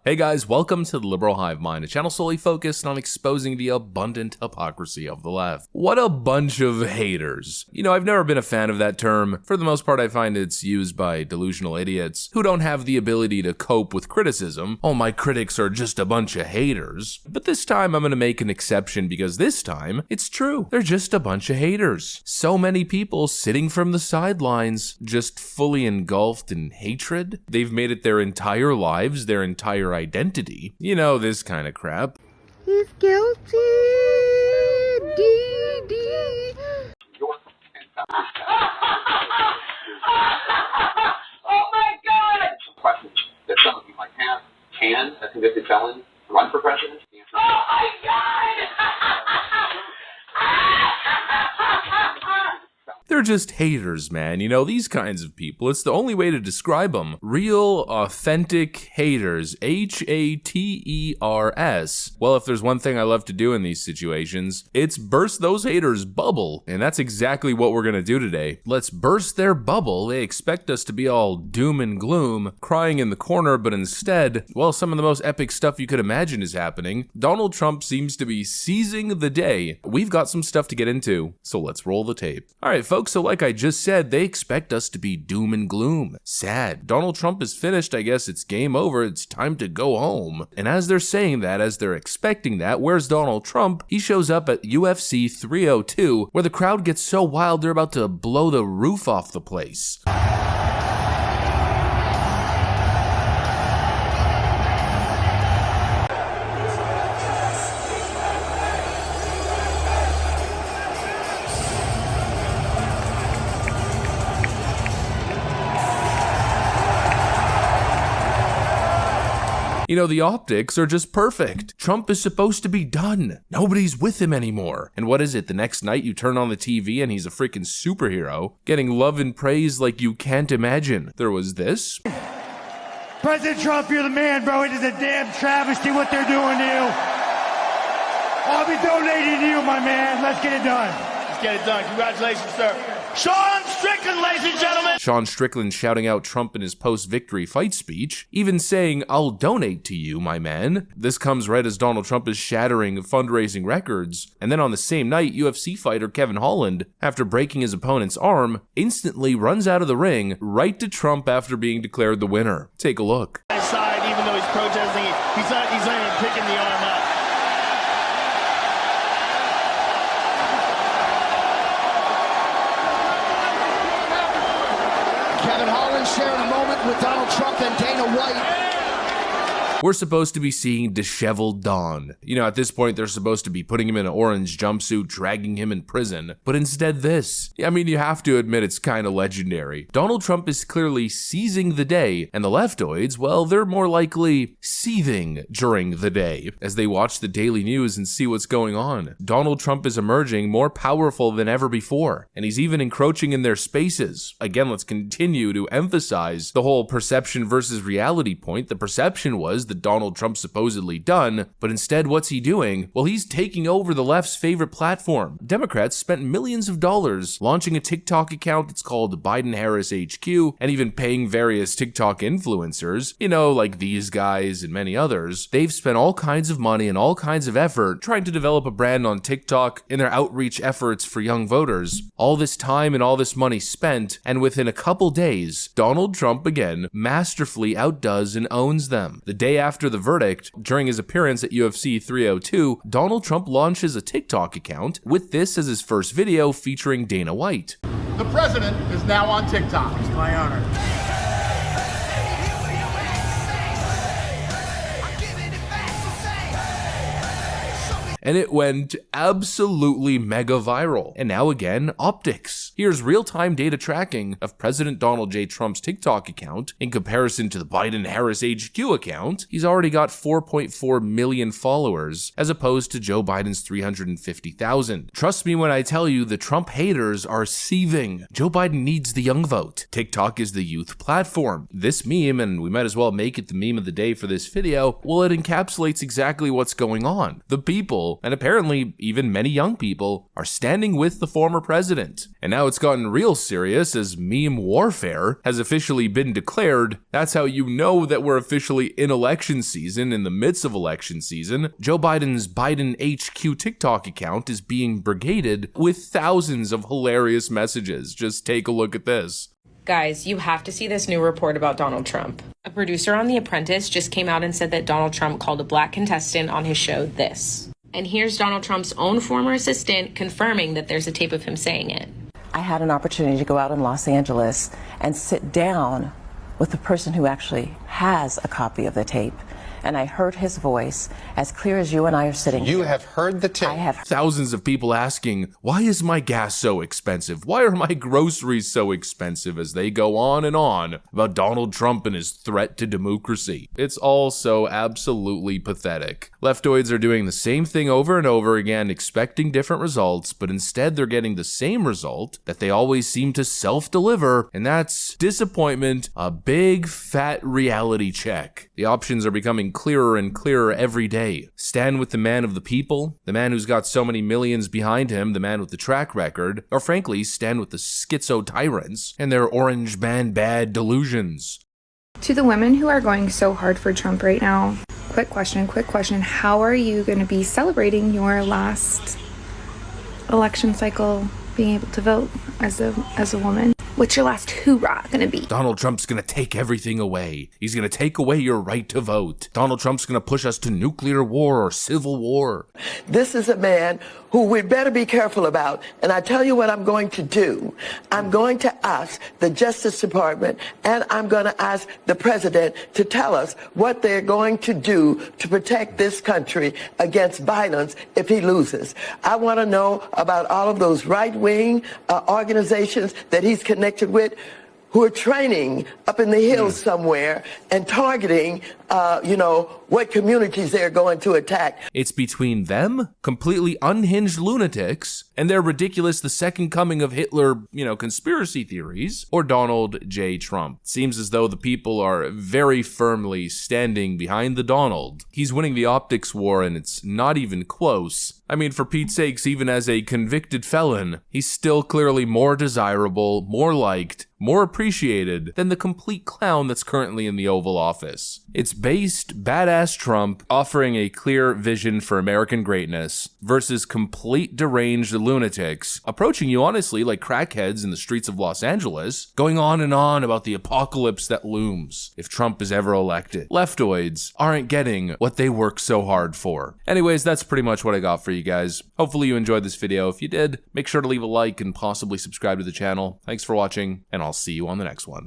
Hey guys, welcome to the Liberal Hive Mind, a channel solely focused on exposing the abundant hypocrisy of the left. What a bunch of haters. You know, I've never been a fan of that term. For the most part, I find it's used by delusional idiots who don't have the ability to cope with criticism. All my critics are just a bunch of haters. But this time I'm gonna make an exception because this time, it's true. They're just a bunch of haters. So many people sitting from the sidelines, just fully engulfed in hatred. They've made it their entire lives, their entire identity. You know, this kind of crap. He's guilty. D. Oh my God! Question that some of you might have: can a convicted felon run for president? Oh my God! They're just haters, man. You know, these kinds of people, it's the only way to describe them. Real, authentic haters. Haters. Well, if there's one thing I love to do in these situations, it's burst those haters' bubble. And that's exactly what we're gonna do today. Let's burst their bubble. They expect us to be all doom and gloom, crying in the corner, but instead, well, some of the most epic stuff you could imagine is happening. Donald Trump seems to be seizing the day. We've got some stuff to get into, so let's roll the tape. All right, folks, so like I just said, they expect us to be doom and gloom. Sad. Donald Trump is finished. I guess it's game over. It's time to go home. And as they're saying that, as they're expecting that, where's Donald Trump? He shows up at UFC 302, where the crowd gets so wild they're about to blow the roof off the place. You know, the optics are just perfect. Trump is supposed to be done. Nobody's with him anymore. And what is it? The next night you turn on the TV and he's a freaking superhero, getting love and praise like you can't imagine. There was this. President Trump, you're the man, bro. It is a damn travesty what they're doing to you. I'll be donating to you, my man. Let's get it done. Let's get it done. Congratulations, sir. Sean Strickland, ladies and gentlemen. Sean Strickland shouting out Trump in his post-victory fight speech, even saying, "I'll donate to you, my man." This comes right as Donald Trump is shattering fundraising records. And then on the same night, UFC fighter Kevin Holland, after breaking his opponent's arm, instantly runs out of the ring right to Trump after being declared the winner. Take a look. Side, even though he's protesting, he's not even picking the arm up. Kevin Holland sharing a moment with Donald Trump and Dana White. We're supposed to be seeing disheveled Don. You know, at this point, they're supposed to be putting him in an orange jumpsuit, dragging him in prison. But instead this. I mean, you have to admit it's kind of legendary. Donald Trump is clearly seizing the day, and the leftoids, well, they're more likely seething during the day as they watch the daily news and see what's going on. Donald Trump is emerging more powerful than ever before, and he's even encroaching in their spaces. Again, let's continue to emphasize the whole perception versus reality point. The perception was that Donald Trump supposedly done, but instead what's he doing? Well, he's taking over the left's favorite platform. Democrats spent millions of dollars launching a TikTok account. It's called Biden-Harris HQ, and even paying various TikTok influencers, you know, like these guys and many others. They've spent all kinds of money and all kinds of effort trying to develop a brand on TikTok in their outreach efforts for young voters. All this time and all this money spent, and within a couple days, Donald Trump again masterfully outdoes and owns them. The day after the verdict, during his appearance at UFC 302, Donald Trump launches a TikTok account with this as his first video featuring Dana White. The president is now on TikTok. It's my honor. And it went absolutely mega viral. And now again, optics. Here's real-time data tracking of President Donald J. Trump's TikTok account in comparison to the Biden-Harris HQ account. He's already got 4.4 million followers, as opposed to Joe Biden's 350,000. Trust me when I tell you, the Trump haters are seething. Joe Biden needs the young vote. TikTok is the youth platform. This meme, and we might as well make it the meme of the day for this video, well, it encapsulates exactly what's going on. The people people, and apparently even many young people, are standing with the former president. And now it's gotten real serious as meme warfare has officially been declared. That's how you know that we're officially in election season, in the midst of election season. Joe Biden's Biden HQ TikTok account is being brigaded with thousands of hilarious messages. Just take a look at this. Guys, you have to see this new report about Donald Trump. A producer on The Apprentice just came out and said that Donald Trump called a black contestant on his show this. And here's Donald Trump's own former assistant confirming that there's a tape of him saying it. I had an opportunity to go out in Los Angeles and sit down with the person who actually has a copy of the tape. And I heard his voice as clear as you and I are sitting here. You have heard the tape. I have. Thousands of people asking, why is my gas so expensive? Why are my groceries so expensive? As they go on and on about Donald Trump and his threat to democracy. It's all so absolutely pathetic. Leftoids are doing the same thing over and over again, expecting different results, but instead they're getting the same result that they always seem to self-deliver, and that's disappointment, a big fat reality check. The options are becoming clearer and clearer every day. Stand with the man of the people, the man who's got so many millions behind him, the man with the track record, or frankly, stand with the schizo tyrants and their orange man bad delusions. To the women who are going so hard for Trump right now, quick question. How are you going to be celebrating your last election cycle being able to vote as a woman? What's your last hoorah gonna be? Donald Trump's gonna take everything away. He's gonna take away your right to vote. Donald Trump's gonna push us to nuclear war or civil war. This is a man who we'd better be careful about. And I tell you what I'm going to do. I'm going to ask the Justice Department and I'm going to ask the president to tell us what they're going to do to protect this country against violence if he loses. I want to know about all of those right-wing organizations that he's connected with who are training up in the hills somewhere and targeting, what communities they're going to attack. It's between them, completely unhinged lunatics, and their ridiculous the second coming of Hitler, conspiracy theories, or Donald J. Trump. It seems as though the people are very firmly standing behind the Donald. He's winning the optics war and it's not even close. I mean, for Pete's sakes, even as a convicted felon, he's still clearly more desirable, more liked, more appreciated than the complete clown that's currently in the Oval Office. It's based badass Trump offering a clear vision for American greatness versus complete deranged lunatics approaching you honestly like crackheads in the streets of Los Angeles, going on and on about the apocalypse that looms if Trump is ever elected. Leftoids aren't getting what they work so hard for. Anyways, that's pretty much what I got for you guys. Hopefully you enjoyed this video. If you did, make sure to leave a like and possibly subscribe to the channel. Thanks for watching, and I'll see you on the next one.